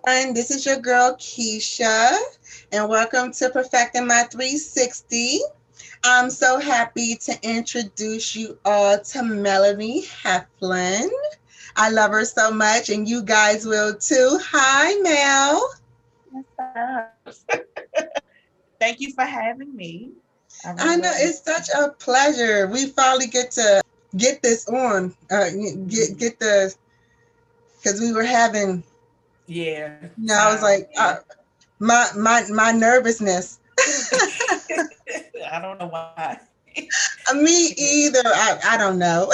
everyone. This is your girl Keisha, and welcome to Perfecting My 360. I'm so happy to introduce you all to Melonie Heflin. I love her so much, and you guys will too. Hi, Mel. What's up? Thank you for having me. I I really, know really, it's such a pleasure. We finally get to get this on, get the because we were having. yeah, I was time. like, my nervousness. I don't know why. Me either. I don't know.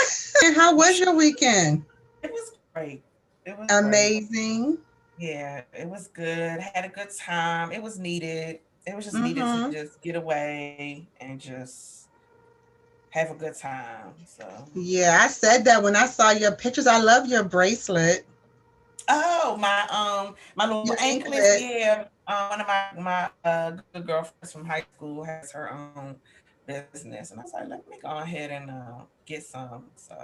How was your weekend? It was great. It was great. Amazing. Yeah, it was good. Had a good time. It was needed. It was just needed to Mm-hmm. just get away and just have a good time. So, Yeah, I said that when I saw your pictures. I love your bracelet, oh, my little your anklets. anklet. Yeah, one of my good girlfriends from high school has her own business, and I was like, let me go ahead and get some. So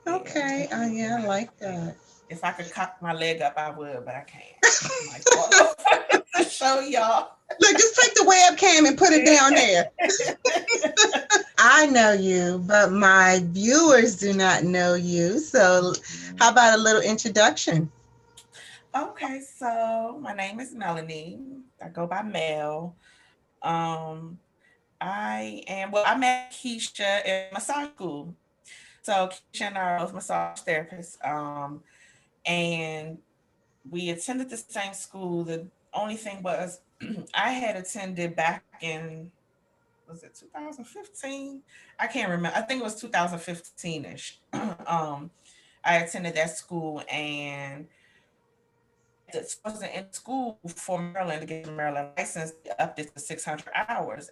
yeah, Okay. Oh, yeah, I like yeah. that. If I could cock my leg up, I would, but I can't. I'm like fall over to show y'all. Look, just take the webcam and put it down there. I know you, but my viewers do not know you. So, how about a little introduction? Okay, so my name is Melanie. I go by Mel. Um, I met Keisha in massage school. So Keisha and I are both massage therapists. And we attended the same school. The only thing was I had attended back in, was it 2015? I can't remember. I think it was 2015-ish. um, I attended that school, and so I wasn't in school for Maryland to get the Maryland license. They upped it to 600 hours,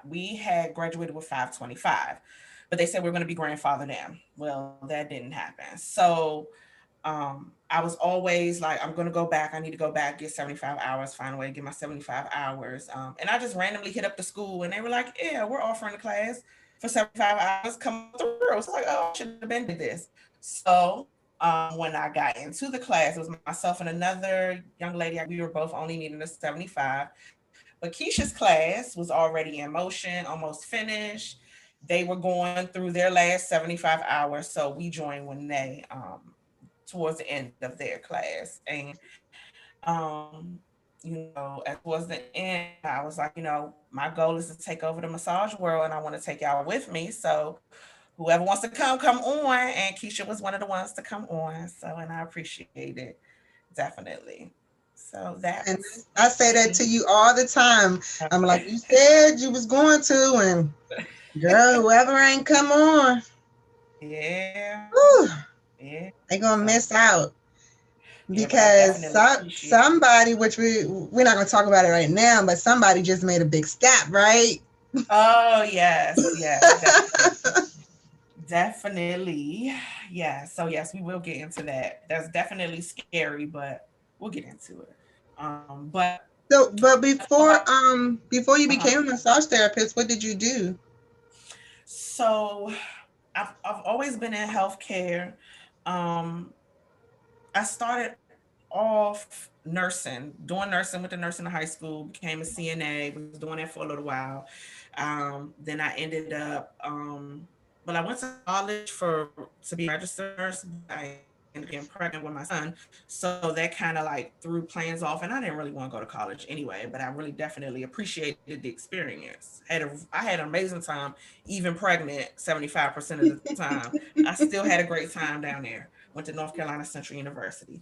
we had graduated with 525, but they said we are going to be grandfathered in. Well, that didn't happen. So I was always like, I'm gonna go back. I need to go back, get 75 hours, find a way to get my 75 hours. And I just randomly hit up the school, and they were like, yeah, we're offering a class for 75 hours. Come on through. So I was like, oh, I should have been did this. So when I got into the class, it was myself and another young lady. We were both only needing a 75. But Keisha's class was already in motion, almost finished. They were going through their last 75 hours. So we joined when they towards the end of their class. And towards the end, I was like, my goal is to take over the massage world, and I want to take y'all with me. So whoever wants to come on. And Keisha was one of the ones to come on. So, and I appreciate it definitely. So that And was I say that me. to you all the time. I'm Okay. like, you said you was going to, and girl, whoever ain't come on, Yeah. whew, Yeah. they So gonna miss out yeah, but I because definitely appreciate it. somebody, which we're not gonna talk about it right now, but somebody just made a big step, right? Oh yes, yes, definitely. Definitely. Yeah. So yes, we will get into that. That's definitely scary, but we'll get into it. But So, but I go by before you uh-huh. became a massage therapist, what did you do? So I've always been in healthcare. Um I started off nursing, doing nursing with the nursing in high school, became a CNA, was doing that for a little while. Then I ended up, I went to college to be a registered nurse, but I ended up getting pregnant with my son. So that kind of like threw plans off, and I didn't really want to go to college anyway, but I really definitely appreciated the experience. I had an amazing time, even pregnant 75% of the time. I still had a great time down there. Went to North Carolina Central University.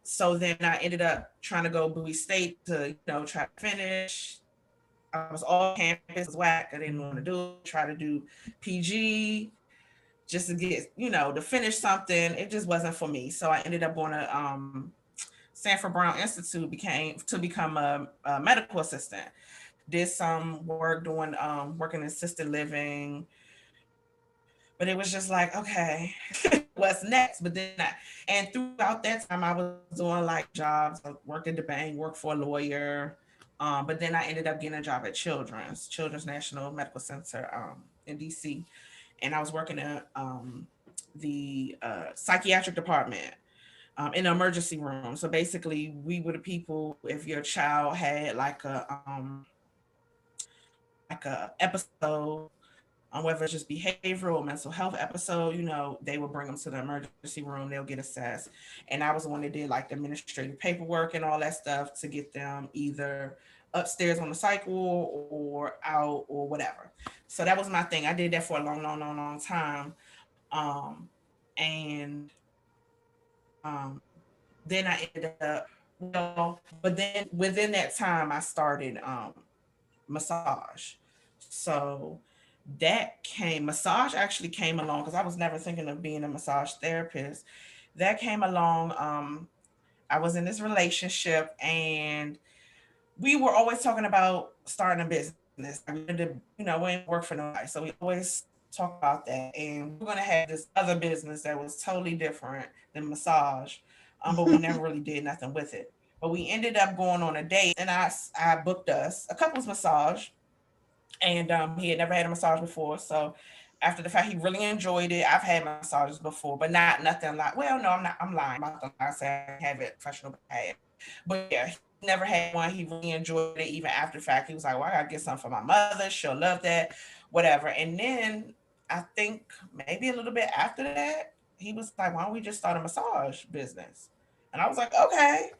So then I ended up trying to go Bowie State to, try to finish. I was off campus, was whack. I didn't want to do it. Try to do PG just to get, to finish something. It just wasn't for me. So I ended up going to Sanford Brown Institute became to become a medical assistant. Did some work doing working in assisted living, but it was just like, okay, what's next? But then and throughout that time, I was doing like jobs. I worked at the bank, worked for a lawyer. But then I ended up getting a job at Children's National Medical Center in DC. And I was working in the psychiatric department. in the emergency room. So basically, we were the people. If your child had like a episode, whether it's just behavioral or mental health episode, they would bring them to the emergency room. They'll get assessed, and I was the one that did like the administrative paperwork and all that stuff to get them either upstairs on the cycle or out or whatever. So that was my thing. I did that for a long, long, long, long time, and um, then I ended up but then within that time I started massage. So massage actually came along because I was never thinking of being a massage therapist. That came along. I was in this relationship and we were always talking about starting a business. Like we wanted to, we ain't work for nobody. So we always talk about that. And we were gonna have this other business that was totally different than massage. But we never really did nothing with it. But we ended up going on a date and I booked us a couples massage, and he had never had a massage before. So after the fact, he really enjoyed it. I've had massages before, but not nothing like. Well, no, I'm not. I'm lying. I'm about to lie. I say I have it professional, but I had. But yeah, he never had one. He really enjoyed it. Even after the fact, he was like, "Well, I gotta get something for my mother. She'll love that, whatever." And then I think maybe a little bit after that, he was like, "Why don't we just start a massage business?" And I was like, "Okay."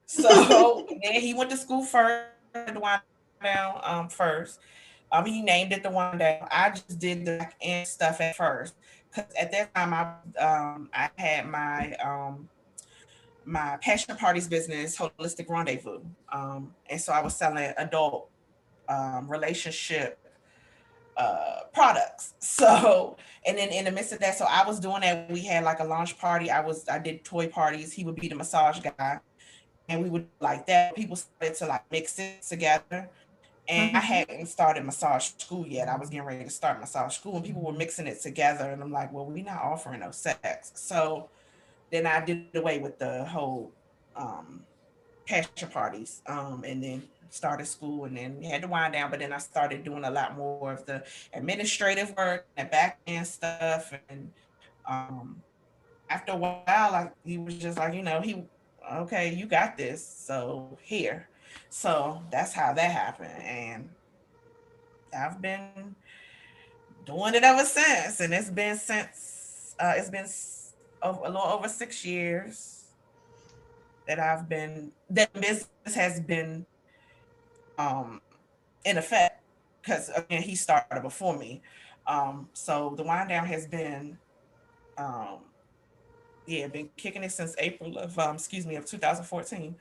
So then he went to school first. He started the wind down first. He named it the wind down. I just did the back end stuff at first because at that time I had my passion parties business, Holistic Rendezvous, and so I was selling adult relationship products. So, and then in the midst of that, so I was doing that. We had like a launch party. I did toy parties. He would be the massage guy, and we would do it like that. People started to like mix it together, and I Mhm. hadn't started massage school yet. I was getting ready to start massage school, and people were mixing it together, and I'm like, well, we're not offering no sex. So then I did away with the whole um, passion parties, and then started school, and then we had to wind down. But then I started doing a lot more of the administrative work and the back end stuff, and um, after a while, he was just like, okay, you got this, so here. So that's how that happened, and I've been doing it ever since, and it's been a little over 6 years that the business has been in effect, because again he started before me. So the wind down has been um, been kicking it since April of excuse me, of 2014.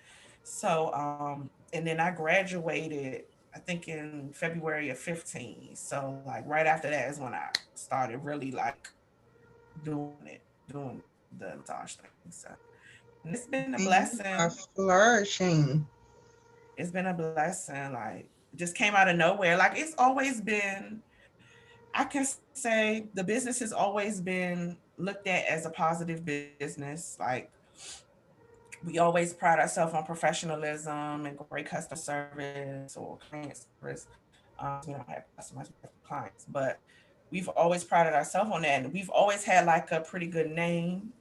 So and then I graduated I think in February of 15. So like right after that is when I started really like doing the massage thing. So and it's been a And you blessing. are flourishing. It's been a blessing. Like it just came out of nowhere. Like it's always been, I can say the business has always been looked at as a positive business. Like we always pride ourselves on professionalism and great customer service or client service. We don't have customers, we have clients, but we've always prided ourselves on that. And we've always had like a pretty good name.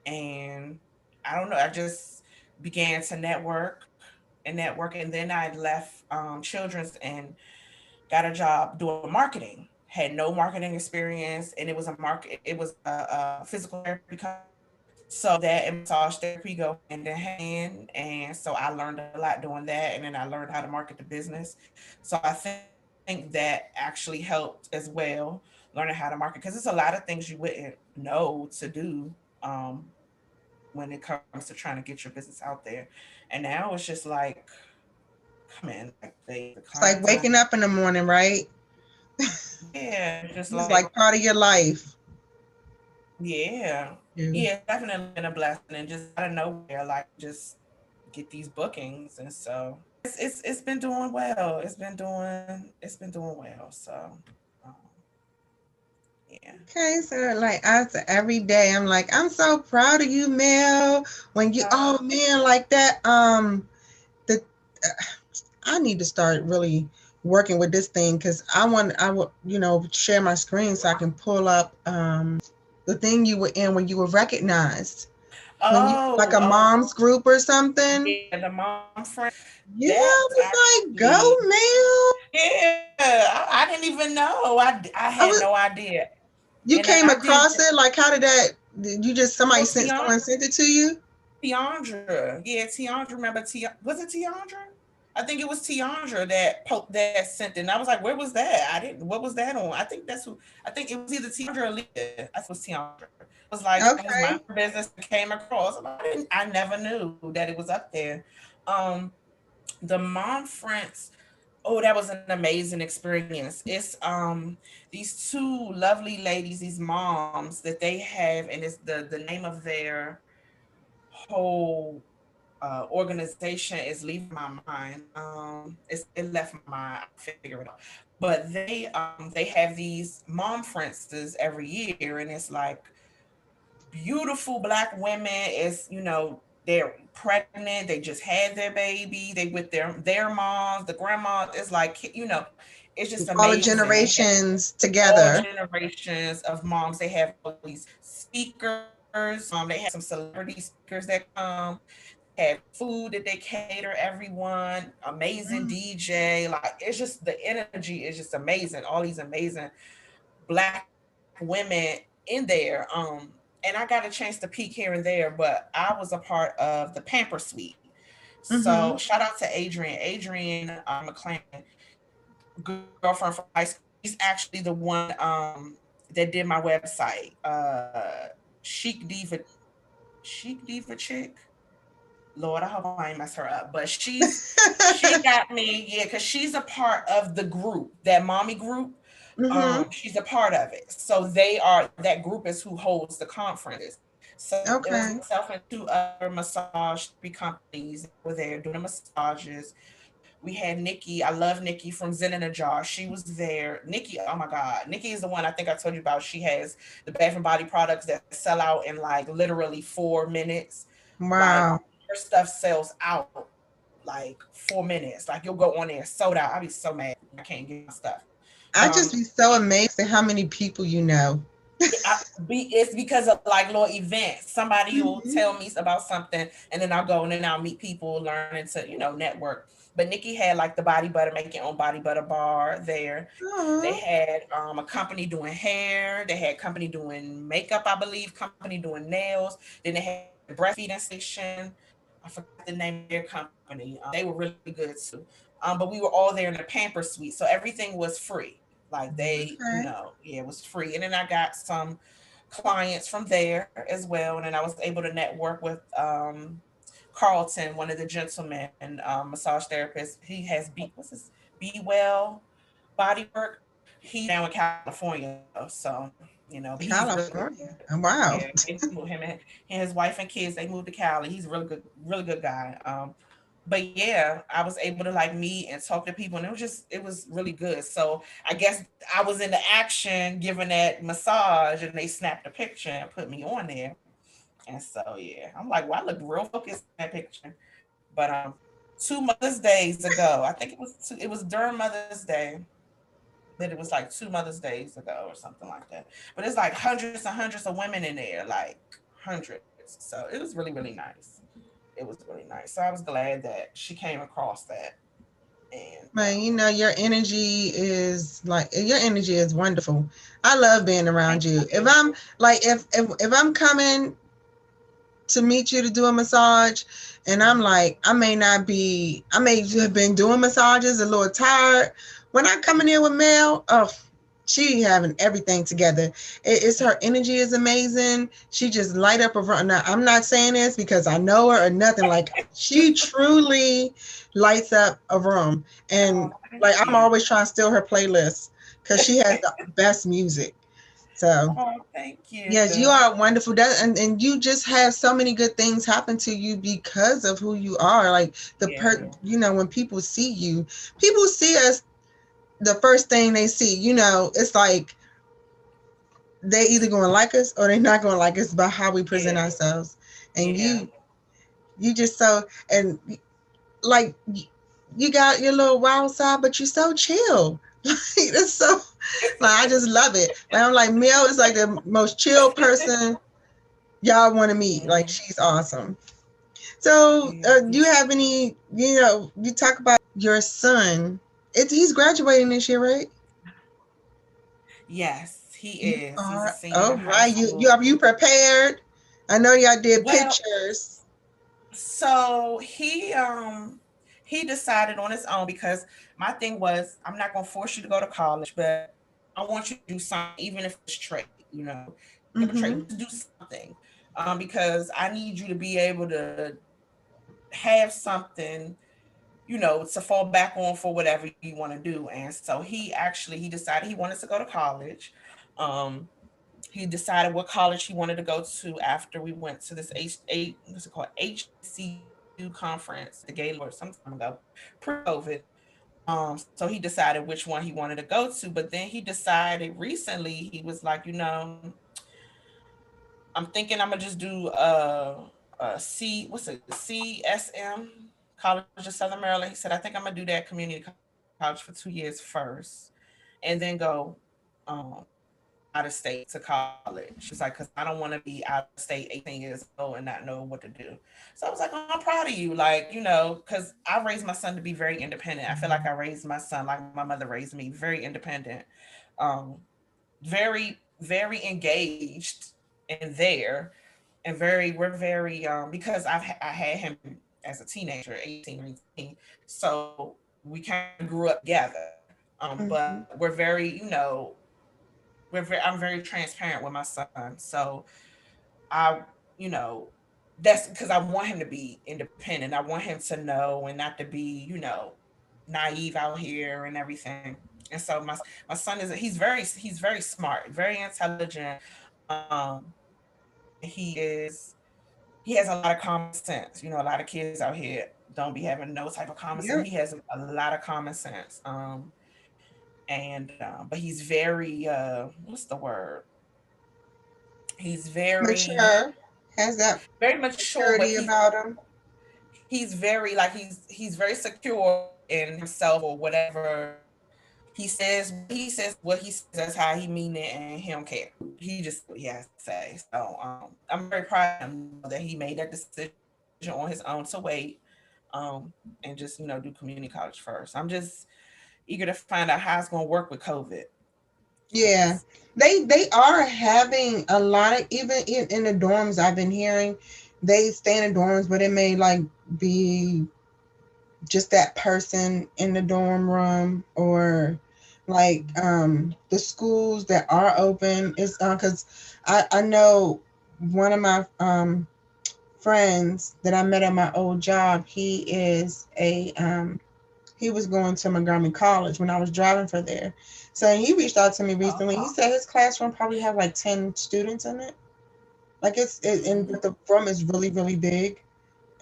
And I don't know, I just began to network, and then I left children's and got a job doing marketing. Had no marketing experience, and it was a physical therapy company. So that and massage therapy go hand in hand, and so I learned a lot doing that, and then I learned how to market the business. So I think that actually helped as well, learning how to market, because there's a lot of things you wouldn't know to do um, when it comes to trying to get your business out there. And now it's just like, come in, like the It's like clients that I waking up in the morning, right? yeah, it's just It's like like part of your life. yeah, Yeah. yeah, it's definitely been a blessing, and just out of nowhere, like just get these bookings, and so it's been doing well. It's been doing well. So um, yeah. Okay, so like after every day, I'm like, I'm so proud of you, Mel. When you, Uh, oh man, like that. The I need to start really working with this thing because I will, share my screen so I can pull up the thing you were in when you were recognized. when you like a Oh, oh, mom's group or something. yeah, the mom friend. Yeah, I That's was like, go, actually, Mel. yeah. I didn't even know. I I had was, no idea, you and came I did. across it. Like, how did you just, somebody Oh, sent, someone sent it to you? Tiandra. Yeah, Tiandra. Remember was it Tiandra? I think it was Tiandra that sent it. And I was like, where was that? I didn't what was that on? I think that's who I think it was either Tiandra or Leah. I think it was Tiandra. I was like, I was Okay. minding my business and came across. I never knew that it was up there. Um the Mom Friends. Oh, that was an amazing experience. It's these two lovely ladies, these moms that they have, and it's the name of their whole organization is leaving my mind. It left my mind. I'll figure it out. But they have these mom friences every year, and it's like beautiful black women. It's they're pregnant. They just had their baby. They with their moms, the grandmas. It's like it's just All the amazing. They have generations all together. generations of moms. They have all these speakers. They have some celebrity speakers that come. They have food that they cater everyone. Amazing Mm. DJ. Like it's just the energy is just amazing. All these amazing black women in there. And I got a chance to peek here and there, but I was a part of the Pamper Suite. So Mm-hmm. shout out to Adrian McClain, girlfriend from high school. She's actually the one that did my website. Chic Diva, Chic Diva Chick. Lord, I hope I ain't mess her up. But she got me, yeah, because she's a part of the group, that mommy group. Mm-hmm. She's a part of it. So that group is who holds the conferences. So it was Okay. myself and two other massage three companies that were there doing the massages. We had Nikki. I love Nikki from Zen in a Jar. She was there. Nikki, oh my God. Nikki is the one I think I told you about. She has the Bath and Body products that sell out in like literally 4 minutes. Like Wow. her stuff sells out like 4 minutes. Like you'll go on there, sold out. I'll be so mad. I can't get my stuff. I just be so amazed at how many people you know. It's because of like little events. Somebody will Mm-hmm. tell me about something, and then I'll go and then I'll meet people, learning to network. But Nikki had like the body butter, make your own body butter bar there. They Oh, had a company doing hair. They had company doing makeup, I believe. Company doing nails. Then they had a breastfeeding station. I forgot the name of their company. They were really good too. But we were all there in the Pamper Suite, so everything was free. Like okay. yeah, it was free. And then I got some clients from there as well. And then I was able to network with Carlton, one of the gentlemen, massage therapists. He has what's his Be Well Bodywork. He's now in California though, so but he's really good. California. Oh, Yeah, wow. they moved him and his wife and kids. They moved to Cali. He's a really good guy. But yeah, I was able to like meet and talk to people, and it was really good. So I guess I was in the action giving that massage, and they snapped a picture and put me on there. And so yeah, I'm like, well, I look real focused in that picture. But 2 Mother's Days ago, I think it was during Mother's Day that it was like 2 Mother's Days ago or something like that. But it's like hundreds and hundreds of women in there, like hundreds. So it was really really nice. It was really nice. So I was glad that she came across that. And Man, your energy is wonderful. I love being thank around you. you. If I'm coming to meet you to do a massage, and I'm like, I may have been doing massages a little tired. When I come in here with Mel, oh, she having everything together. It's her energy is amazing. She just light up a room. Now, I'm not saying this because I know her or nothing. Like, she truly lights up a room, Oh, and thank like, I'm you. always trying to steal her playlist because she has the best music. So Oh, thank yes, you. you are wonderful. And you just have so many good things happen to you because of who you are. Like Yeah. when people see you, people see us, the first thing they see, it's like they either going to like us or they're not going to like us by how we present Yeah. ourselves. And Yeah. you just so, and like, you got your little wild side, but you're so chill. Like, it's so, like, I just love it. Like, I'm like, Mel is like the most chill person. Y'all want to meet. Like, Mm-hmm. she's awesome. So, Yeah. do you have any, you talk about your son. He's graduating this year, right? Yes, he You is. He's a are. senior Oh, in high right. school. Are you prepared? I know y'all did Well, pictures. so he decided on his own because my thing was I'm not gonna force you to go to college, but I want you to do something, even if it's trade, pick up a trade, Mm-hmm. but just do something. Because I need you to be able to have something, to fall back on for whatever you want to do. And so he decided he wanted to go to college. Um, he decided what college he wanted to go to after we went to this what's it called, HCU conference at the Gaylord some time ago, pre-COVID. So he decided which one he wanted to go to, but then he decided recently he was like, I'm thinking I'm gonna just do CSM, College of Southern Maryland. He said I think I'm gonna do that community college for 2 years first, and then go um out of state to college. She's like, because I don't want to be out of state 18 years old and not know what to do. So I was like, oh, I'm proud of you. Like, because I raised my son to be very independent. I feel like I raised my son like my mother raised me, very independent, um, very, very engaged in there. And we're very, because I had him as a teenager, 18, 19. So we kind of grew up together. But Mm-hmm. we're very, I'm very transparent with my son. So I, you know, that's because I want him to be independent. I want him to know and not to be, naive out here and everything. And so my son he's very smart, very intelligent. And he has a lot of common sense. A lot of kids out here don't be having no type of common sense. Yep. He has a lot of common sense. And but he's very what's the word? He's Mature. Has that very mature, but maturity about him. he's very like he's very secure in himself or whatever he says that's how he mean it, and he don't care. He just says what he has to say. So I'm very proud of him though, that he made that decision on his own to wait, um and just do community college first. I'm just eager to find out how it's going to work with COVID, because Yeah, they are having a lot of, even in the dorms. I've been hearing they stay in the dorms, but it may like be just that person in the dorm room, or like the schools that are open is because I know one of my friends that I met at my old job. He was going to Montgomery College when I was driving for there. So he reached out to me recently. He said his classroom probably have like 10 students in it. Like and mm-hmm. but the room is really, really big.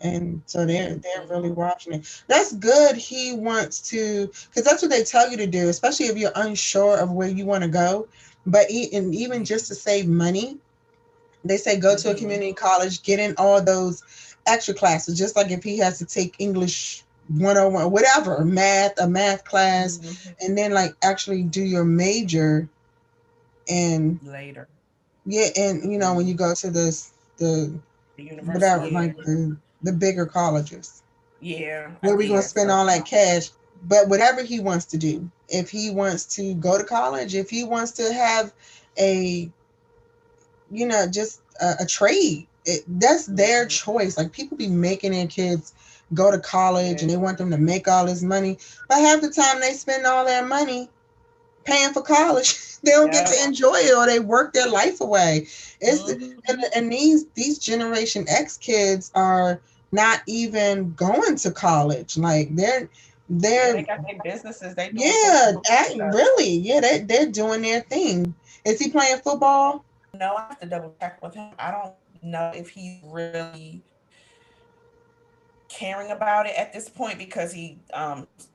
And so they're Mm-hmm. really watching it. That's good. He wants to, because that's what they tell you to do, especially if you're unsure of where you want to go. But and even just to save money, they say go to a Mm-hmm. community college, get in all those extra classes, just like if he has to take English 101, whatever, a math class, Mm-hmm. and then like actually do your major. And Later. yeah, and when Mm-hmm. you go to the The university, whatever, yeah. like the bigger colleges, Yeah, where we gonna yeah. spend So all that cash. But whatever he wants to do, if he wants to go to college, if he wants to have a just a trade. That's their mhm, choice. Like, people be making their kids go to college, and yeah, they want them to make all this money, but half the time they spend all their money paying for college. They don't get yeah. to enjoy it, or they work their life away. It's Mm-hmm. and these Generation X kids are not even going to college. Like, Yeah, they're they got their businesses. They doing yeah, social stuff. really, yeah, they're doing their thing. Is he playing football? No, I have to double check with him. I don't know if he's really caring about it at this point because he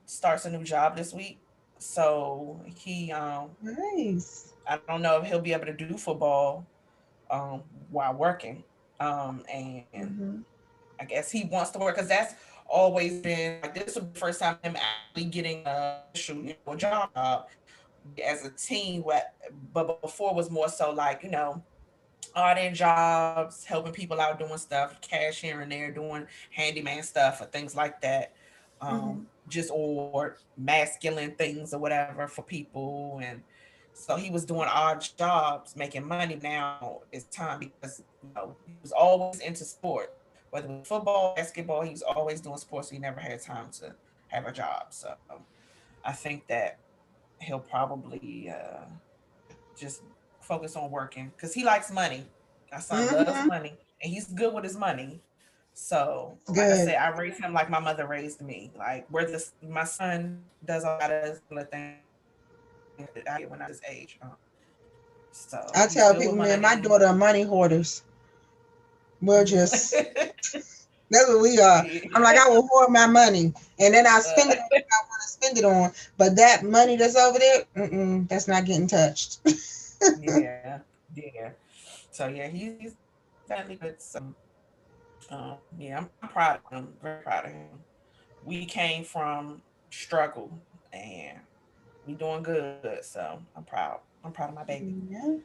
starts a new job this week. So Nice. I don't know if he'll be able to do football while working. And Hmm. I guess he wants to work because that's always been like this will be the first time him actually getting a official, a job as a team. But before was more so like odd end jobs, helping people out doing stuff, cash here and there, doing handyman stuff or things like that. Hmm. Just or masculine things or whatever for people. And so he was doing odd jobs, making money. Now it's time because he was always into sports, whether it was football, basketball. He was always doing sports. So he never had time to have a job. So I think that he'll probably just focus on working because he likes money. My son loves Hmm. money and he's good with his money. So, like I said, Good. I raised him like my mother raised me. Like where this, my son does a lot of similar things that I did when I was his age. So I he's tell good with people, man, my money. daughter are money hoarders. We're Yeah. just that's what we are. I'm like, I will hoard my money, and then I spend it on what I want to spend it on. But that money that's over there, that's not getting touched. Yeah, yeah. So yeah, he's definitely good. So yeah, I'm proud of him. Very proud of him. We came from struggle and we doing good. So I'm proud. I'm proud of my baby. Yeah.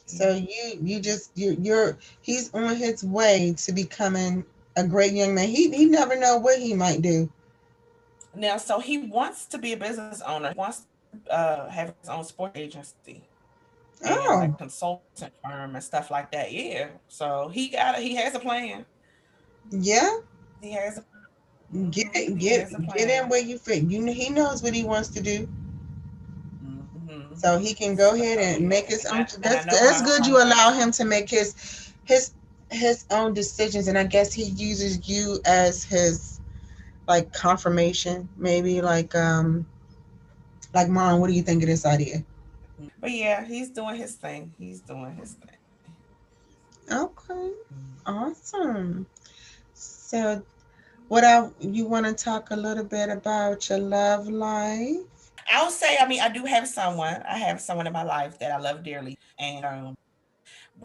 Yeah. So you just you're he's on his way to becoming a great young man. He never know what he might do. Now, so he wants to be a business owner. He wants to have his own sports agency and like Oh, consultant firm and stuff like that. Yeah. So he has a plan. yeah. He has a Get he get has a get plan. in where you fit. You know he knows what he wants to do. Hmm. So he can go So ahead and yeah, make his and own. I know That's good. You how allow him to make his his own decisions, and I guess he uses you as his like confirmation, maybe like mom. What do you think of this idea? but yeah, he's doing his thing. He's doing his thing. Okay, Mm. awesome. So what I you want to talk a little bit about your love life? I'll say, I mean, I do have someone. I have someone in my life that I love dearly, and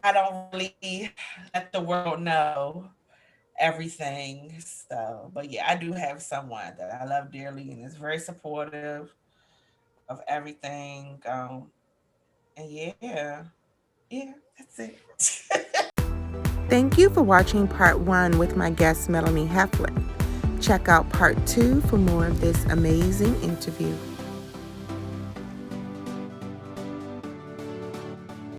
I don't really let the world know everything. So, but yeah, I do have someone that I love dearly and is very supportive of everything. And yeah, yeah, that's it. Thank you for watching part one with my guest Melonie Heflin. Check out part two for more of this amazing interview.